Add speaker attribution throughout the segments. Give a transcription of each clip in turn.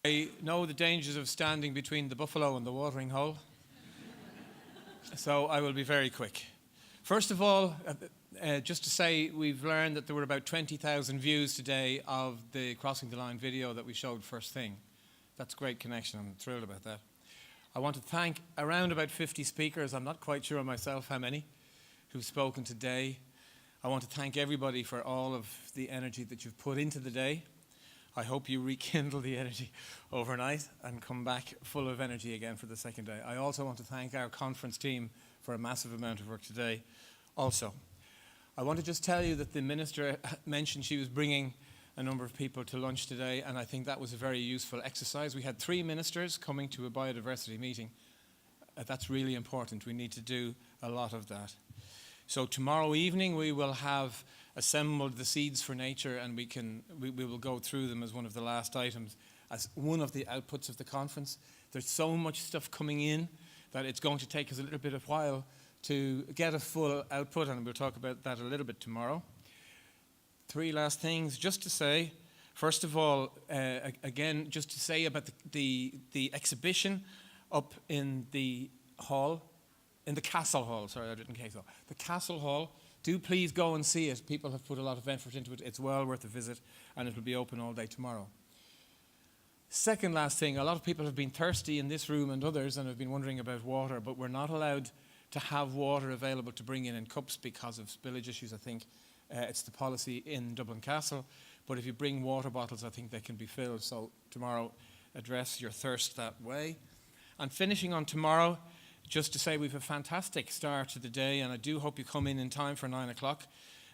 Speaker 1: I know the dangers of standing between the buffalo and the watering hole, so I will be very quick. First of all, just to say we've learned that there were about 20,000 views today of the Crossing the Line video that we showed first thing. That's great connection. I'm thrilled about that. I want to thank around about 50 speakers. I'm not quite sure myself how many who've spoken today. I want to thank everybody for all of the energy that you've put into the day. I hope you rekindle the energy overnight and come back full of energy again for the second day. I also want to thank our conference team for a massive amount of work today. Also, I want to just tell you that the Minister mentioned she was bringing a number of people to lunch today, and I think that was a very useful exercise. We had 3 ministers coming to a biodiversity meeting. That's really important. We need to do a lot of that. So tomorrow evening we will have assembled the Seeds for Nature, and we will go through them as one of the last items, as one of the outputs of the conference. There's so much stuff coming in that it's going to take us a little bit of while to get a full output, and we'll talk about that a little bit tomorrow. 3 last things, just to say, first of all, again, just to say about the exhibition up in the hall, in the Castle Hall, sorry, I didn't Castle. The Castle Hall, do please go and see it. People have put a lot of effort into it. It's well worth a visit, and it will be open all day tomorrow. Second last thing, a lot of people have been thirsty in this room and others and have been wondering about water, but we're not allowed to have water available to bring in cups because of spillage issues, I think. It's the policy in Dublin Castle, but if you bring water bottles, I think they can be filled. So tomorrow, address your thirst that way. And finishing on tomorrow, just to say we've a fantastic start to the day, and I do hope you come in time for 9 o'clock.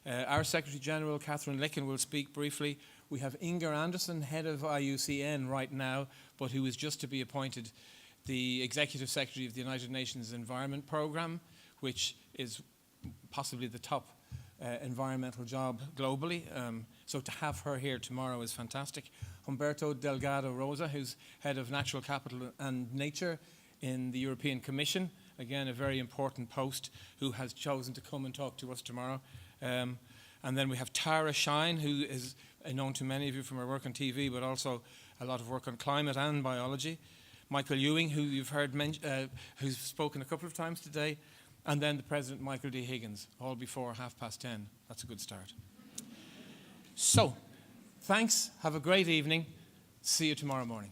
Speaker 1: Our Secretary General, Catherine Licken, will speak briefly. We have Inger Anderson, head of IUCN right now, but who is just to be appointed the Executive Secretary of the United Nations Environment Programme, which is possibly the top environmental job globally. So to have her here tomorrow is fantastic. Humberto Delgado Rosa, who's head of Natural Capital and Nature in the European Commission, again a very important post, who has chosen to come and talk to us tomorrow. And then we have Tara Shine, who is known to many of you from her work on TV, but also a lot of work on climate and biology. Michael Ewing, who you've heard who's spoken a couple of times today, and then the President, Michael D. Higgins, all before 10:30. That's a good start. So, thanks, have a great evening, see you tomorrow morning.